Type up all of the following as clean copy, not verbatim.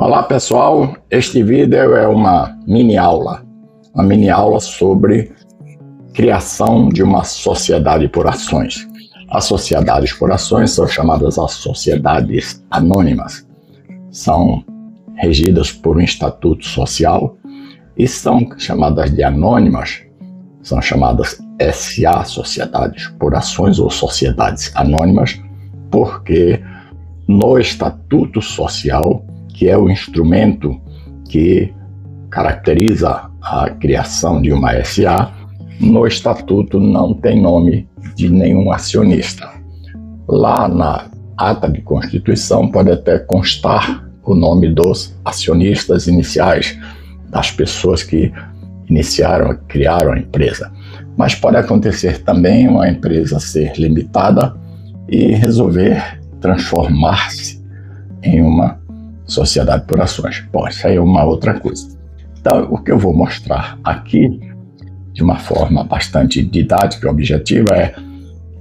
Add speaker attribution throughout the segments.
Speaker 1: Olá pessoal, este vídeo é uma mini aula sobre criação de uma sociedade por ações. As sociedades por ações são chamadas as sociedades anônimas, são regidas por um estatuto social e são chamadas de anônimas, são chamadas SA, sociedades por ações ou sociedades anônimas, porque no estatuto social, que é o instrumento que caracteriza a criação de uma SA, no estatuto não tem nome de nenhum acionista. Lá na ata de constituição pode até constar o nome dos acionistas iniciais, das pessoas que iniciaram, criaram a empresa. Mas pode acontecer também uma empresa ser limitada e resolver transformar-se em uma sociedade por ações. Bom, isso aí é uma outra coisa. Então, o que eu vou mostrar aqui, de uma forma bastante didática e objetiva, é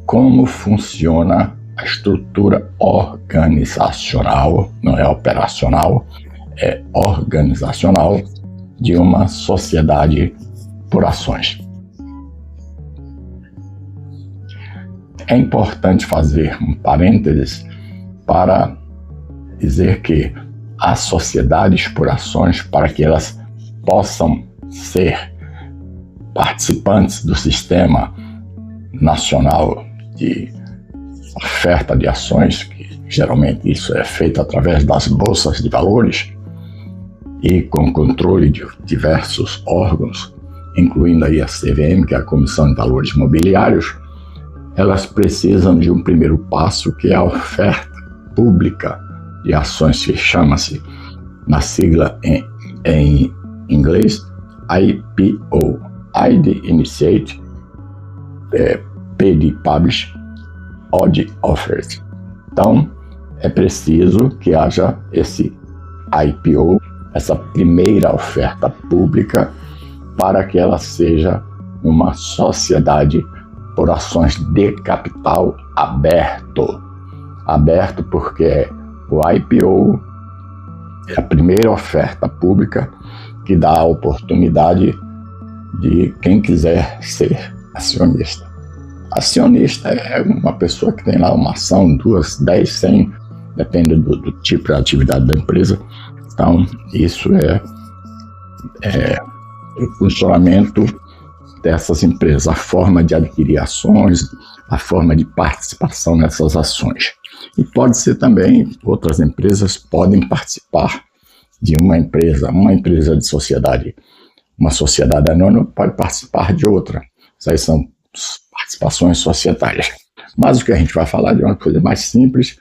Speaker 1: como funciona a estrutura organizacional, não é operacional, é organizacional de uma sociedade por ações. É importante fazer um parênteses para dizer que as sociedades por ações, para que elas possam ser participantes do sistema nacional de oferta de ações, que geralmente isso é feito através das bolsas de valores e com controle de diversos órgãos, incluindo aí a CVM, que é a Comissão de Valores Mobiliários, elas precisam de um primeiro passo, que é a oferta pública de ações, que chama-se, na sigla em inglês, IPO, I de Initiate, P de Publish, O de Offers. Então, é preciso que haja esse IPO, essa primeira oferta pública, para que ela seja uma sociedade por ações de capital aberto. Aberto porque o IPO é a primeira oferta pública que dá a oportunidade de quem quiser ser acionista. Acionista é uma pessoa que tem lá uma ação, 2, 10, 100, depende do tipo de atividade da empresa. Então, isso é o funcionamento dessas empresas, a forma de adquirir ações, a forma de participação nessas ações. E pode ser também, outras empresas podem participar de uma empresa de sociedade. Uma sociedade anônima pode participar de outra. Isso aí são participações societárias. Mas o que a gente vai falar de uma coisa mais simples,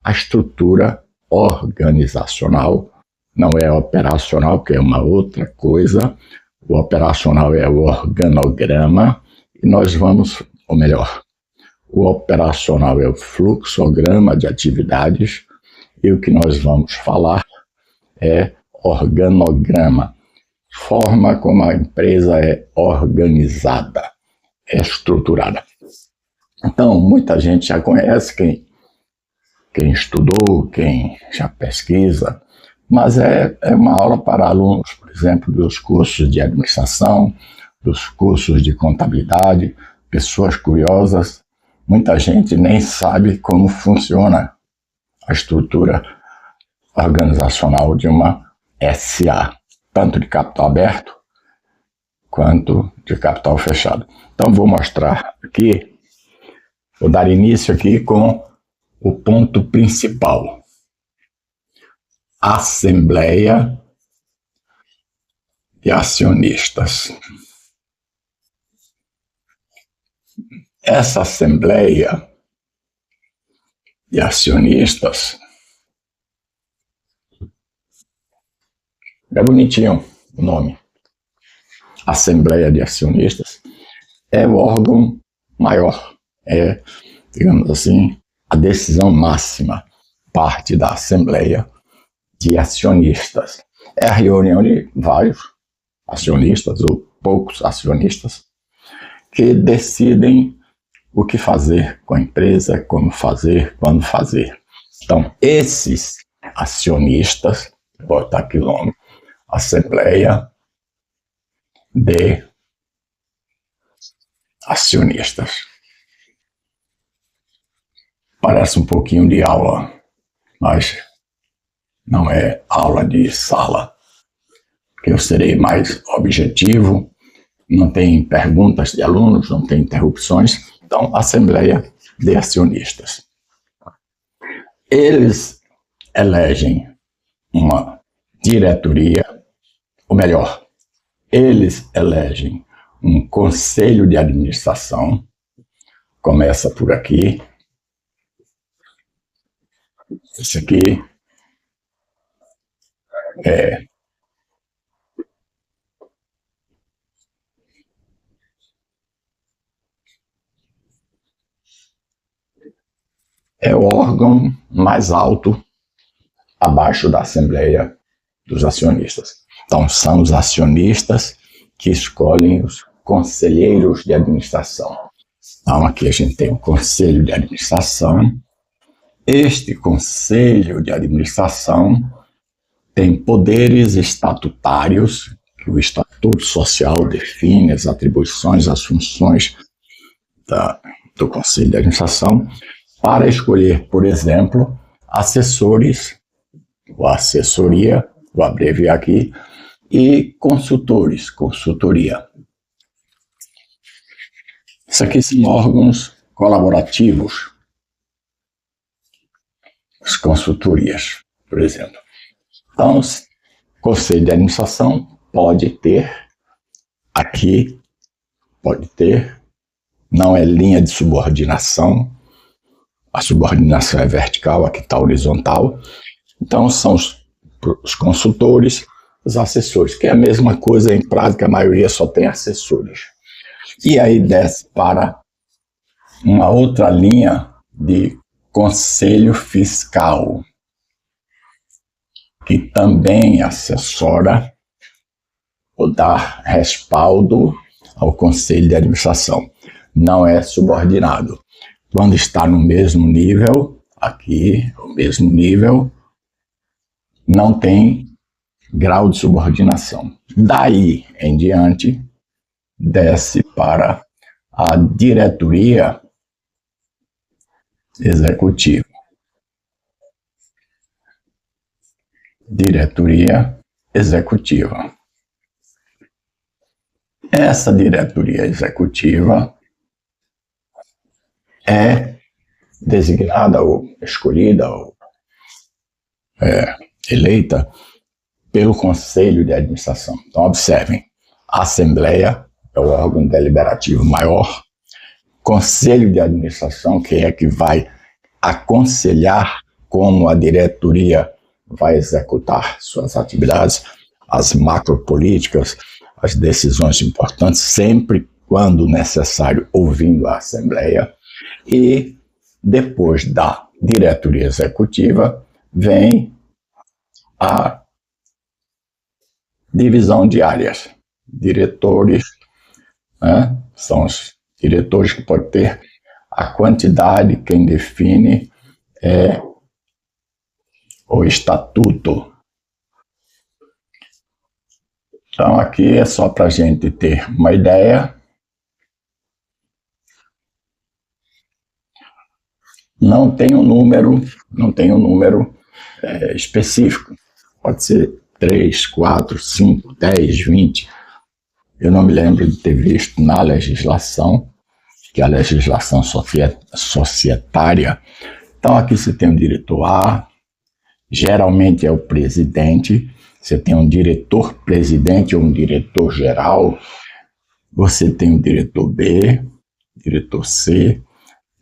Speaker 1: a estrutura organizacional, não é operacional, que é uma outra coisa. O operacional é o organograma, e nós vamos, ou melhor, o operacional é o fluxograma de atividades, e o que nós vamos falar é organograma, forma como a empresa é organizada, é estruturada. Então, muita gente já conhece, quem estudou, quem já pesquisa, mas é uma aula para alunos, por exemplo, dos cursos de administração, dos cursos de contabilidade, pessoas curiosas. Muita gente nem sabe como funciona a estrutura organizacional de uma SA, tanto de capital aberto quanto de capital fechado. Então vou mostrar aqui, vou dar início aqui com o ponto principal. Assembleia de acionistas. Essa assembleia de acionistas é bonitinho o nome. Assembleia de acionistas é o órgão maior, é, digamos assim, a decisão máxima parte da assembleia de acionistas. É a reunião de vários acionistas ou poucos acionistas que decidem o que fazer com a empresa, como fazer, quando fazer. Então, esses acionistas Vou botar aqui o nome. Assembleia de Acionistas. Parece um pouquinho de aula, mas não é aula de sala, que eu serei mais objetivo, não tem perguntas de alunos, não tem interrupções. Então, Assembleia de Acionistas. Eles elegem uma diretoria, ou melhor, eles elegem um conselho de administração, começa por aqui, esse aqui é o órgão mais alto abaixo da Assembleia dos Acionistas. Então, são os acionistas que escolhem os conselheiros de administração. Então, aqui a gente tem o Conselho de Administração. Este Conselho de Administração tem poderes estatutários, que o Estatuto Social define as atribuições, as funções do Conselho de Administração, para escolher, por exemplo, assessores, ou assessoria, vou abreviar aqui, e consultores, consultoria. Isso aqui são órgãos colaborativos, as consultorias, por exemplo. Então, o Conselho de Administração pode ter, aqui, pode ter, não é linha de subordinação, a subordinação é vertical, aqui está horizontal. Então, são os consultores, os assessores, que é a mesma coisa em prática, a maioria só tem assessores. E aí desce para uma outra linha de conselho fiscal, que também assessora ou dá respaldo ao conselho de administração. Não é subordinado. Quando está no mesmo nível, aqui, o mesmo nível, não tem grau de subordinação. Daí em diante, desce para a diretoria executiva. Diretoria executiva. Essa diretoria executiva é designada ou escolhida ou eleita pelo Conselho de Administração. Então, observem, a Assembleia é o órgão deliberativo maior, Conselho de Administração, que é que vai aconselhar como a diretoria vai executar suas atividades, as macropolíticas, as decisões importantes, sempre quando necessário, ouvindo a Assembleia. E depois da diretoria executiva, vem a divisão de áreas. Diretores, né? São os diretores que podem ter a quantidade, quem define é o estatuto. Então aqui é só para a gente ter uma ideia. Não tem um número específico. Pode ser 3, 4, 5, 10, 20. Eu não me lembro de ter visto na legislação, que é a legislação societária. Então aqui você tem o diretor A, geralmente é o presidente, você tem um diretor-presidente ou um diretor-geral, você tem o diretor B, diretor C,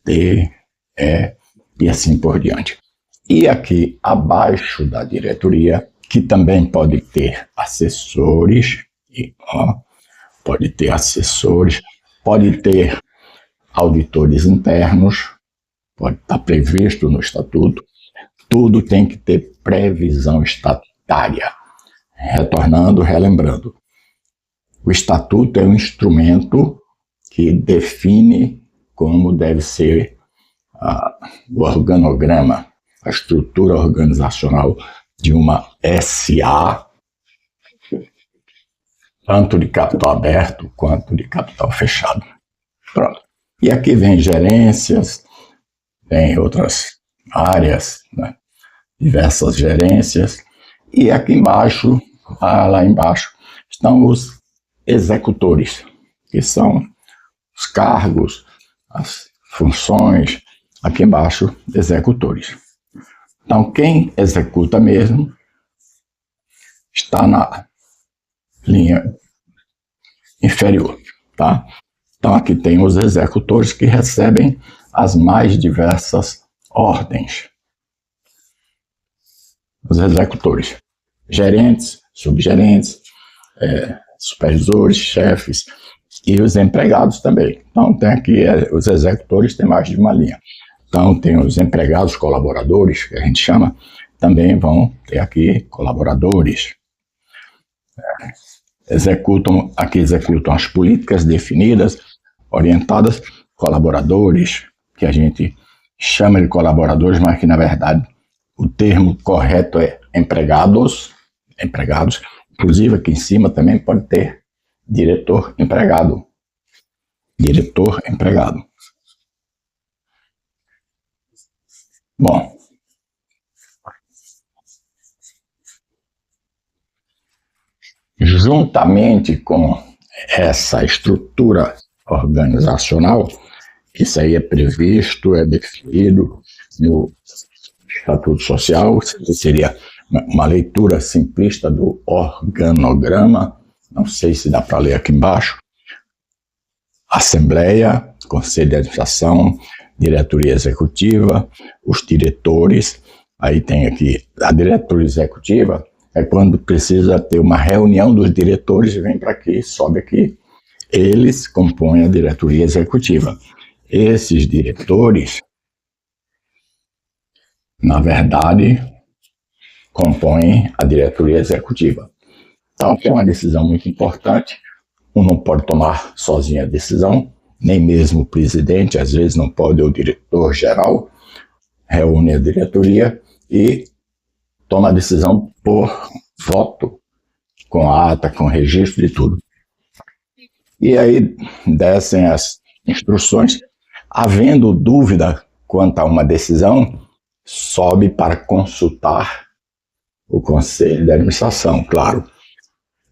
Speaker 1: D, E e assim por diante. E aqui abaixo da diretoria, que também pode ter assessores, pode ter auditores internos, pode estar previsto no estatuto, tudo tem que ter previsão estatutária. Relembrando, o estatuto é um instrumento que define como deve ser o organograma, a estrutura organizacional de uma SA, tanto de capital aberto quanto de capital fechado. Pronto. E aqui vem gerências, tem outras áreas, né? Diversas gerências. E aqui embaixo, lá embaixo, estão os executores, que são os cargos, as funções, aqui embaixo, executores. Então, quem executa mesmo está na linha inferior, tá? Então, aqui tem os executores que recebem as mais diversas ordens. Os executores, gerentes, subgerentes, supervisores, chefes e os empregados também. Então, tem aqui os executores, tem mais de uma linha. Então, tem os empregados colaboradores, que a gente chama, também vão ter aqui colaboradores. Executam as políticas definidas, orientadas, colaboradores, que a gente chama de colaboradores, mas que, na verdade, o termo correto é empregados. Inclusive, aqui em cima também pode ter diretor-empregado. Diretor-empregado. Bom, juntamente com essa estrutura organizacional, isso aí é previsto, é definido no Estatuto Social, seria uma leitura simplista do organograma, não sei se dá para ler aqui embaixo. Assembleia, Conselho de Administração, Diretoria Executiva, os diretores, aí tem aqui a diretoria executiva, é quando precisa ter uma reunião dos diretores, vem para aqui, sobe aqui, eles compõem a diretoria executiva. Esses diretores, na verdade, compõem a diretoria executiva. Então, é uma decisão muito importante, um não pode tomar sozinho a decisão, nem mesmo o presidente, às vezes não pode, o diretor-geral, reúne a diretoria e toma a decisão por voto, com ata, com registro de tudo. E aí descem as instruções, havendo dúvida quanto a uma decisão, sobe para consultar o Conselho de Administração, claro.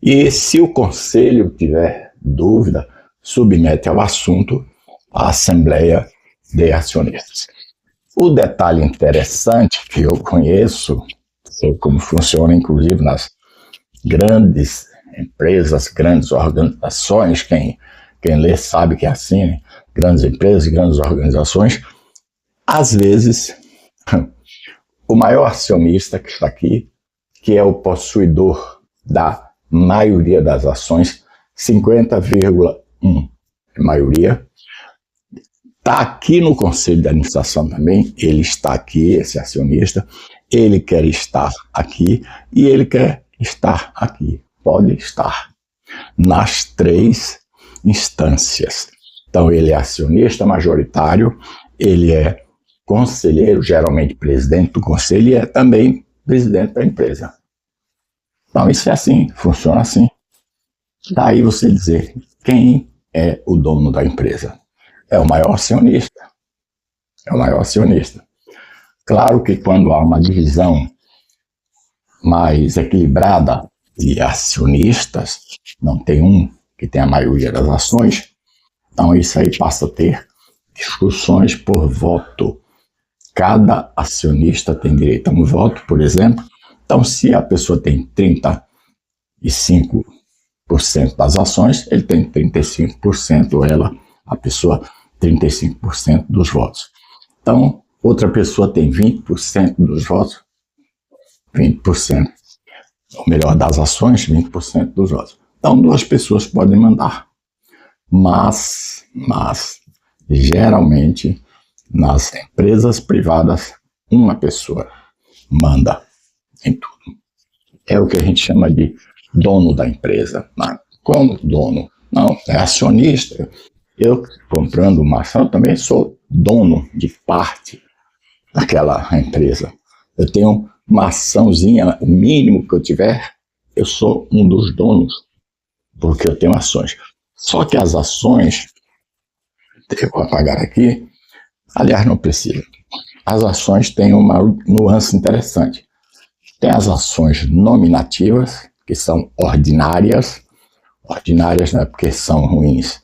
Speaker 1: E se o Conselho tiver dúvida, submete ao assunto a Assembleia de Acionistas. O detalhe interessante que eu conheço, sei como funciona, inclusive nas grandes empresas, grandes organizações, quem lê sabe que é assim, né? Grandes empresas, grandes organizações, às vezes, o maior acionista que está aqui, que é o possuidor da maioria das ações, 50,1%, maioria, está aqui no Conselho de Administração também, ele está aqui, esse acionista, ele quer estar aqui e ele quer estar aqui, pode estar nas três instâncias. Então, ele é acionista majoritário, ele é conselheiro, geralmente presidente do conselho, e é também presidente da empresa. Então, isso é assim, funciona assim. Daí você dizer quem é o dono da empresa. É o maior acionista. É o maior acionista. Claro que quando há uma divisão mais equilibrada de acionistas, não tem um que tem a maioria das ações, então isso aí passa a ter discussões por voto. Cada acionista tem direito a um voto, por exemplo. Então, se a pessoa tem 35% das ações, ele tem 35%, ela, a pessoa, 35% dos votos. Então, outra pessoa tem 20% dos votos, 20%, ou melhor, das ações, 20% dos votos. Então, duas pessoas podem mandar. Mas geralmente, nas empresas privadas, uma pessoa manda em tudo. É o que a gente chama de dono da empresa. Como dono? Não, é acionista. Eu, comprando uma ação, também sou dono de parte daquela empresa. Eu tenho uma açãozinha, o mínimo que eu tiver, eu sou um dos donos, porque eu tenho ações. Só que as ações, eu vou apagar aqui, aliás, não precisa. As ações têm uma nuance interessante. Tem as ações nominativas, que são ordinárias. Ordinárias não é porque são ruins,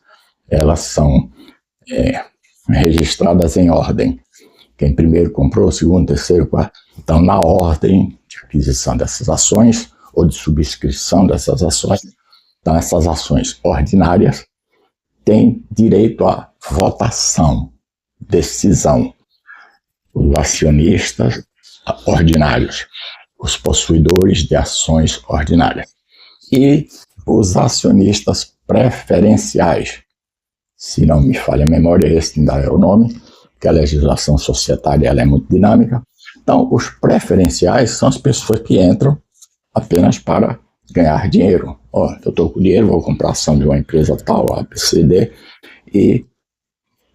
Speaker 1: elas são registradas em ordem. Quem primeiro comprou, segundo, terceiro, quarto. Então, na ordem de aquisição dessas ações ou de subscrição dessas ações, então essas ações ordinárias têm direito à votação, decisão. Os acionistas ordinários, os possuidores de ações ordinárias e os acionistas preferenciais. Se não me falha a memória, esse ainda é o nome, porque a legislação societária ela é muito dinâmica. Então, os preferenciais são as pessoas que entram apenas para ganhar dinheiro. Eu estou com dinheiro, vou comprar ação de uma empresa tal, ABCD, e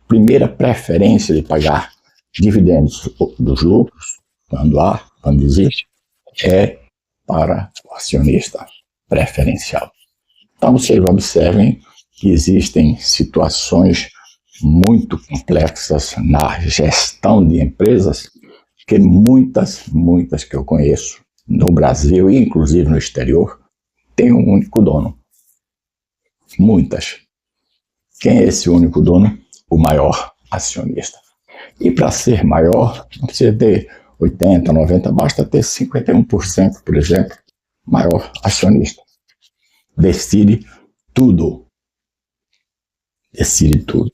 Speaker 1: primeira preferência de pagar dividendos dos lucros, quando existe, é para o acionista preferencial. Então, vocês observem que existem situações muito complexas na gestão de empresas, que muitas que eu conheço no Brasil e inclusive no exterior, têm um único dono. Muitas. Quem é esse único dono? O maior acionista. E para ser maior, não precisa ter 80%, 90%, basta ter 51%, por exemplo, maior acionista. Decide tudo. Decide tudo.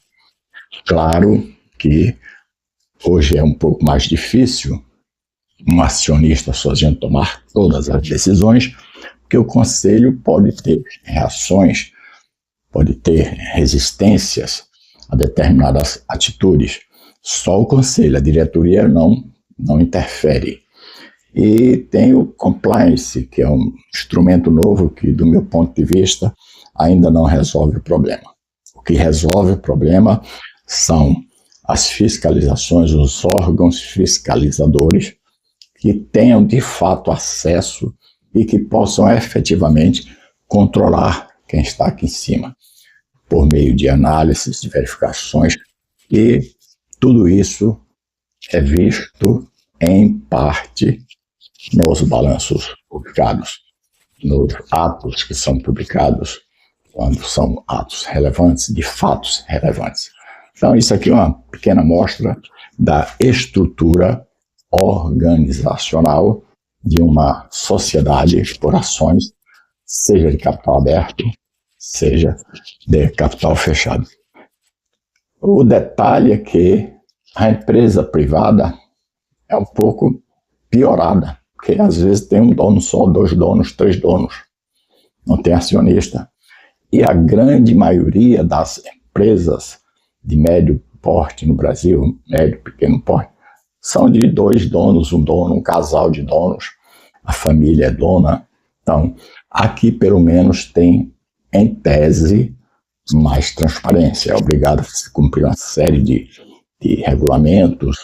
Speaker 1: Claro que hoje é um pouco mais difícil um acionista sozinho tomar todas as decisões, porque o conselho pode ter reações, pode ter resistências a determinadas atitudes. Só o conselho, a diretoria não interfere. E tem o compliance, que é um instrumento novo que, do meu ponto de vista, ainda não resolve o problema. O que resolve o problema são as fiscalizações, os órgãos fiscalizadores que tenham de fato acesso e que possam efetivamente controlar quem está aqui em cima, por meio de análises, de verificações, e tudo isso é visto em parte nos balanços publicados, nos atos que são publicados, quando são atos relevantes, de fatos relevantes. Então, isso aqui é uma pequena amostra da estrutura organizacional de uma sociedade por ações, seja de capital aberto, seja de capital fechado. O detalhe é que a empresa privada é um pouco piorada, porque às vezes tem um dono só, 2 donos, 3 donos, não tem acionista. E a grande maioria das empresas de médio porte no Brasil, médio, pequeno porte, são de 2 donos, um dono, um casal de donos, a família é dona. Então, aqui pelo menos tem, em tese, mais transparência. É obrigado a se cumprir uma série de regulamentos,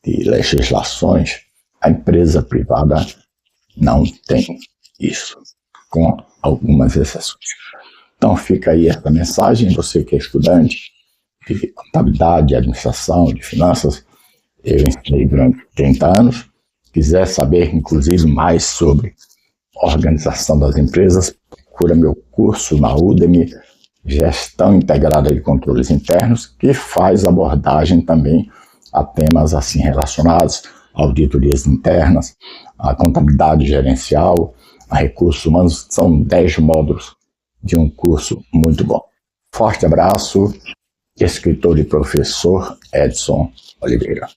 Speaker 1: de legislações. A empresa privada não tem isso, com algumas exceções. Então fica aí essa mensagem, você que é estudante de contabilidade, de administração, de finanças, eu ensinei durante 30 anos, quiser saber inclusive mais sobre organização das empresas, procura meu curso na Udemy, Gestão Integrada de Controles Internos, que faz abordagem também a temas assim relacionados a auditorias internas, a contabilidade gerencial, a recursos humanos. São 10 módulos de um curso muito bom. Forte abraço, escritor e professor Edson Oliveira.